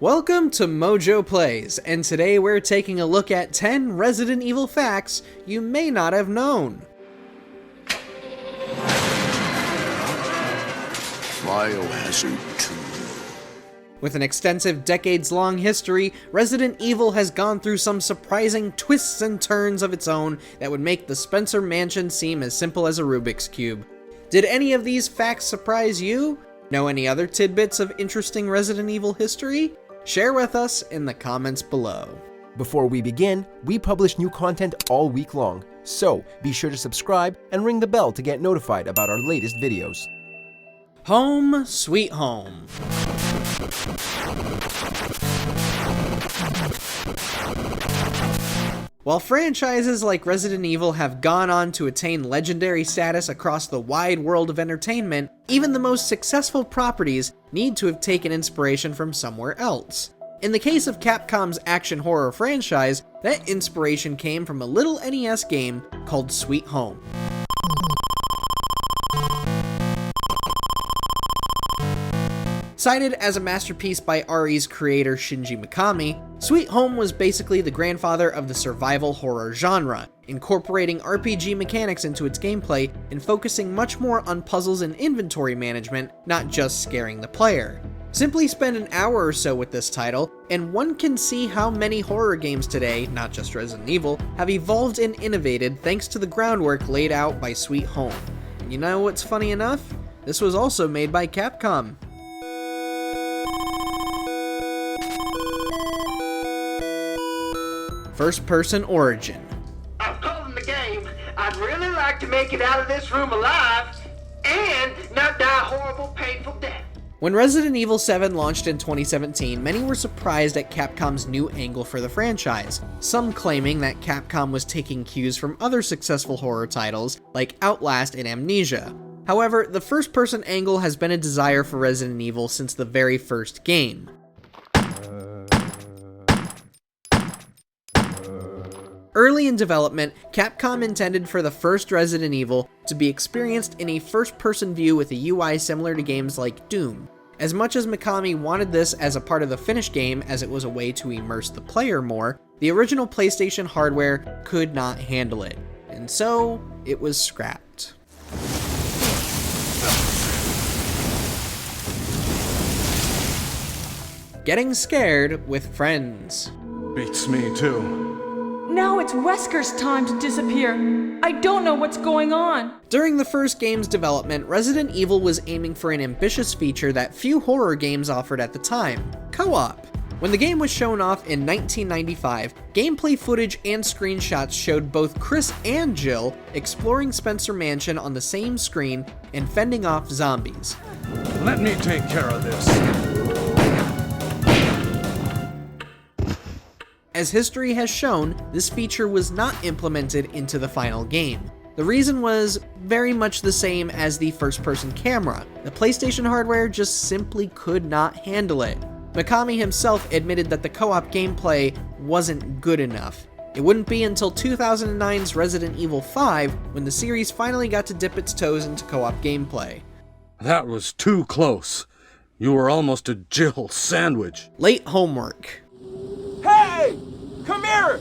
Welcome to MojoPlays, and today we're taking a look at 10 Resident Evil facts you may not have known. Biohazard 2. With an extensive decades-long history, Resident Evil has gone through some surprising twists and turns of its own that would make the Spencer Mansion seem as simple as a Rubik's Cube. Did any of these facts surprise you? Know any other tidbits of interesting Resident Evil history? Share with us in the comments below. Before we begin, we publish new content all week long, so be sure to subscribe and ring the bell to get notified about our latest videos. Home Sweet Home. While franchises like Resident Evil have gone on to attain legendary status across the wide world of entertainment, even the most successful properties need to have taken inspiration from somewhere else. In the case of Capcom's action horror franchise, that inspiration came from a little NES game called Sweet Home. Cited as a masterpiece by RE's creator Shinji Mikami, Sweet Home was basically the grandfather of the survival horror genre, incorporating RPG mechanics into its gameplay and focusing much more on puzzles and inventory management, not just scaring the player. Simply spend an hour or so with this title, and one can see how many horror games today, not just Resident Evil, have evolved and innovated thanks to the groundwork laid out by Sweet Home. And you know what's funny enough? This was also made by Capcom. First-person origin. I've called in the game. I'd really like to make it out of this room alive and not die a horrible, painful death. When Resident Evil 7 launched in 2017, many were surprised at Capcom's new angle for the franchise, some claiming that Capcom was taking cues from other successful horror titles like Outlast and Amnesia. However, the first-person angle has been a desire for Resident Evil since the very first game. Early in development, Capcom intended for the first Resident Evil to be experienced in a first-person view with a UI similar to games like Doom. As much as Mikami wanted this as a part of the finished game as it was a way to immerse the player more, the original PlayStation hardware could not handle it, and so it was scrapped. Getting scared with friends. Beats me too. Now it's Wesker's time to disappear. I don't know what's going on. During the first game's development, Resident Evil was aiming for an ambitious feature that few horror games offered at the time: co-op. When the game was shown off in 1995, gameplay footage and screenshots showed both Chris and Jill exploring Spencer Mansion on the same screen and fending off zombies. Let me take care of this. As history has shown, this feature was not implemented into the final game. The reason was very much the same as the first-person camera. The PlayStation hardware just simply could not handle it. Mikami himself admitted that the co-op gameplay wasn't good enough. It wouldn't be until 2009's Resident Evil 5 when the series finally got to dip its toes into co-op gameplay. That was too close. You were almost a Jill sandwich. Late homework. Hey! Come here!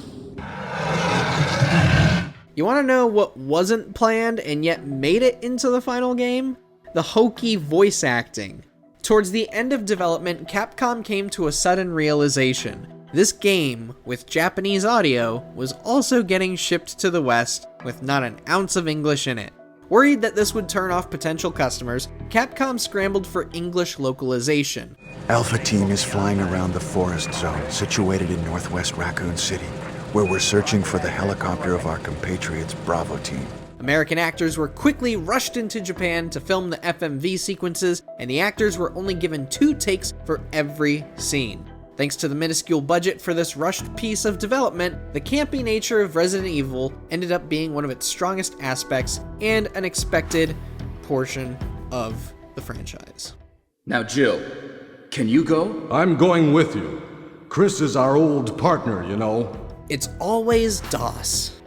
You want to know what wasn't planned and yet made it into the final game? The hokey voice acting. Towards the end of development, Capcom came to a sudden realization. This game, with Japanese audio, was also getting shipped to the West with not an ounce of English in it. Worried that this would turn off potential customers, Capcom scrambled for English localization. Alpha Team is flying around the forest zone situated in northwest Raccoon City, where we're searching for the helicopter of our compatriots Bravo Team. American actors were quickly rushed into Japan to film the FMV sequences, and the actors were only given 2 takes for every scene. Thanks to the minuscule budget for this rushed piece of development, the campy nature of Resident Evil ended up being one of its strongest aspects and an expected portion of the franchise. Now, Jill, can you go? I'm going with you. Chris is our old partner, you know. It's always DOS.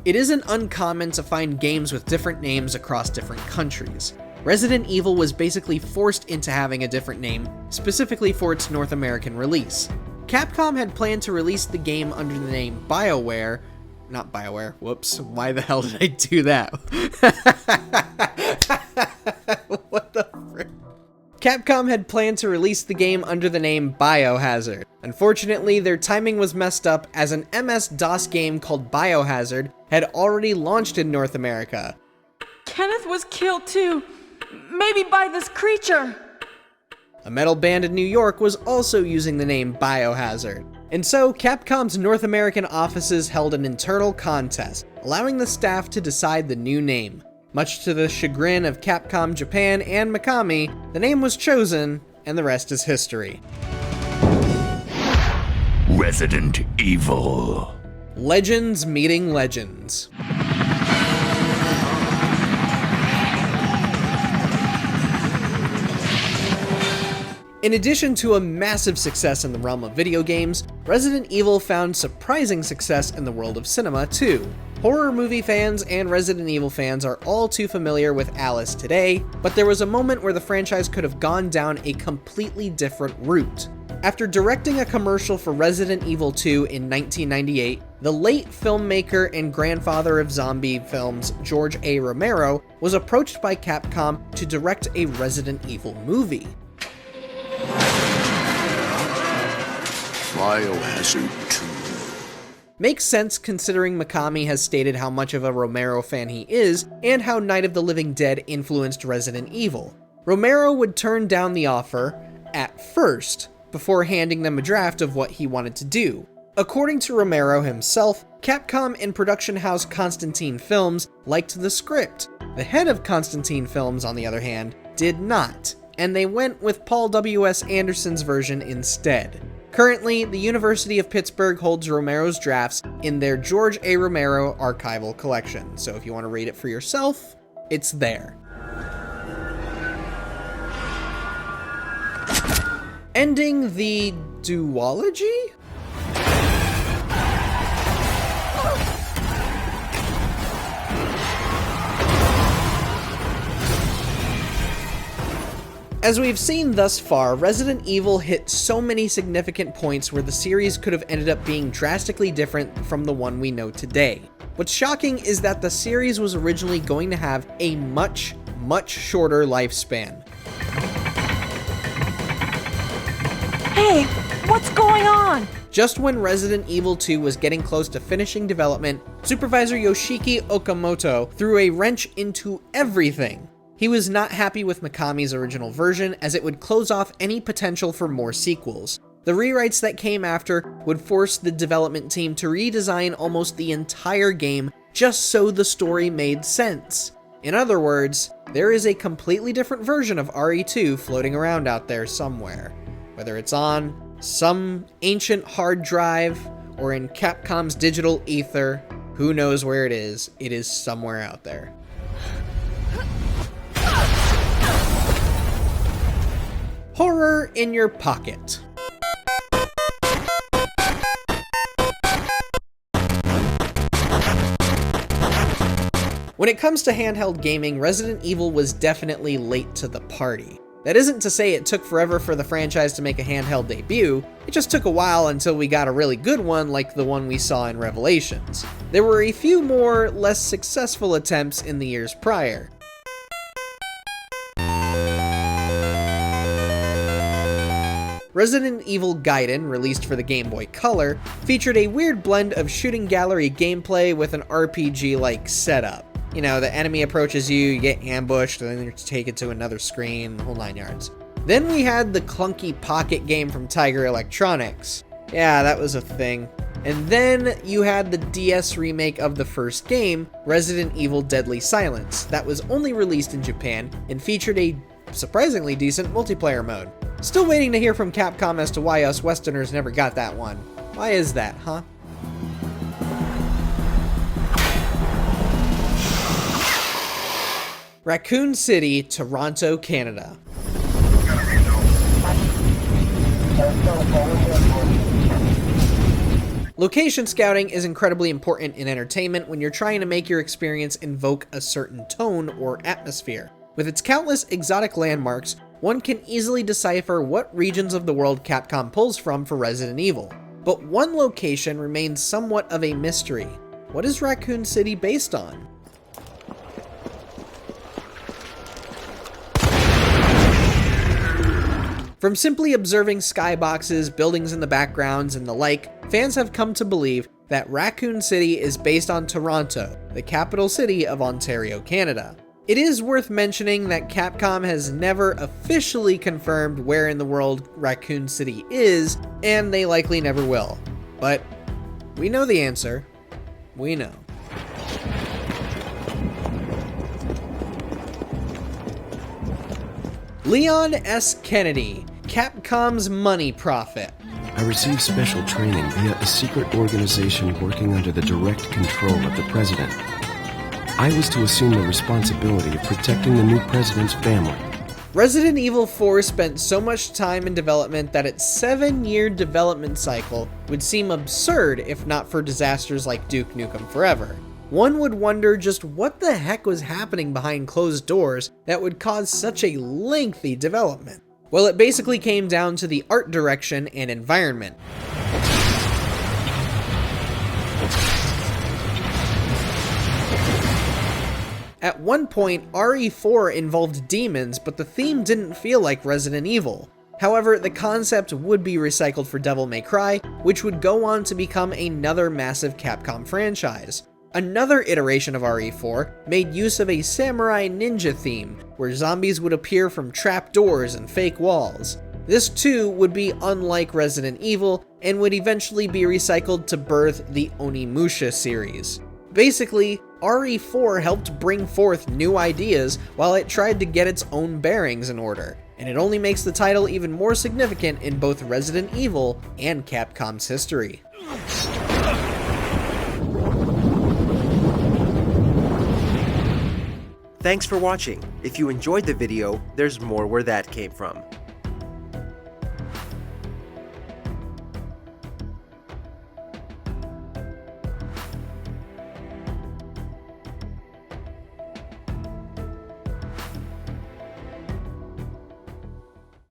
It isn't uncommon to find games with different names across different countries. Resident Evil was basically forced into having a different name, specifically for its North American release. Capcom had planned to release the game under the name BioWare. Not BioWare, whoops, why the hell did I do that? What the frick? Capcom had planned to release the game under the name Biohazard. Unfortunately, their timing was messed up as an MS-DOS game called Biohazard had already launched in North America. Kenneth was killed too. Maybe by this creature. A metal band in New York was also using the name Biohazard. And so, Capcom's North American offices held an internal contest, allowing the staff to decide the new name. Much to the chagrin of Capcom Japan and Mikami, the name was chosen, and the rest is history. Resident Evil. Legends meeting legends. In addition to a massive success in the realm of video games, Resident Evil found surprising success in the world of cinema too. Horror movie fans and Resident Evil fans are all too familiar with Alice today, but there was a moment where the franchise could have gone down a completely different route. After directing a commercial for Resident Evil 2 in 1998, the late filmmaker and grandfather of zombie films, George A. Romero, was approached by Capcom to direct a Resident Evil movie. Biohazard 2. Makes sense considering Mikami has stated how much of a Romero fan he is and how Night of the Living Dead influenced Resident Evil. Romero would turn down the offer at first, before handing them a draft of what he wanted to do. According to Romero himself, Capcom and production house Constantine Films liked the script. The head of Constantine Films, on the other hand, did not, and they went with Paul W.S. Anderson's version instead. Currently, the University of Pittsburgh holds Romero's drafts in their George A. Romero archival collection, so if you want to read it for yourself, it's there. Ending the duology? As we've seen thus far, Resident Evil hit so many significant points where the series could have ended up being drastically different from the one we know today. What's shocking is that the series was originally going to have a much shorter lifespan. Hey, what's going on? Just when Resident Evil 2 was getting close to finishing development, Supervisor Yoshiki Okamoto threw a wrench into everything. He was not happy with Mikami's original version, as it would close off any potential for more sequels. The rewrites that came after would force the development team to redesign almost the entire game just so the story made sense. In other words, there is a completely different version of RE2 floating around out there somewhere. Whether it's on some ancient hard drive or in Capcom's digital ether, who knows where it is somewhere out there. Horror in your pocket. When it comes to handheld gaming, Resident Evil was definitely late to the party. That isn't to say it took forever for the franchise to make a handheld debut, it just took a while until we got a really good one like the one we saw in Revelations. There were a few more, less successful attempts in the years prior. Resident Evil Gaiden, released for the Game Boy Color, featured a weird blend of shooting gallery gameplay with an RPG-like setup. You know, the enemy approaches you, you get ambushed, and then you're taken to another screen, the whole 9 yards. Then we had the clunky pocket game from Tiger Electronics. Yeah, that was a thing. And then you had the DS remake of the first game, Resident Evil Deadly Silence, that was only released in Japan and featured a surprisingly decent multiplayer mode. Still waiting to hear from Capcom as to why us Westerners never got that one. Why is that, huh? Raccoon City, Toronto, Canada. Location scouting is incredibly important in entertainment when you're trying to make your experience invoke a certain tone or atmosphere. With its countless exotic landmarks, one can easily decipher what regions of the world Capcom pulls from for Resident Evil. But one location remains somewhat of a mystery. What is Raccoon City based on? From simply observing skyboxes, buildings in the backgrounds, and the like, fans have come to believe that Raccoon City is based on Toronto, the capital city of Ontario, Canada. It is worth mentioning that Capcom has never officially confirmed where in the world Raccoon City is, and they likely never will. But we know the answer. We know. Leon S. Kennedy, Capcom's money prophet. I received special training via a secret organization working under the direct control of the president. I was to assume the responsibility of protecting the new president's family. Resident Evil 4 spent so much time in development that its 7-year development cycle would seem absurd if not for disasters like Duke Nukem Forever. One would wonder just what the heck was happening behind closed doors that would cause such a lengthy development. Well, it basically came down to the art direction and environment. At one point, RE4 involved demons, but the theme didn't feel like Resident Evil. However, the concept would be recycled for Devil May Cry, which would go on to become another massive Capcom franchise. Another iteration of RE4 made use of a samurai ninja theme, where zombies would appear from trapdoors and fake walls. This too would be unlike Resident Evil, and would eventually be recycled to birth the Onimusha series. Basically, RE4 helped bring forth new ideas while it tried to get its own bearings in order, and it only makes the title even more significant in both Resident Evil and Capcom's history. Thanks for watching. If you enjoyed the video, there's more where that came from.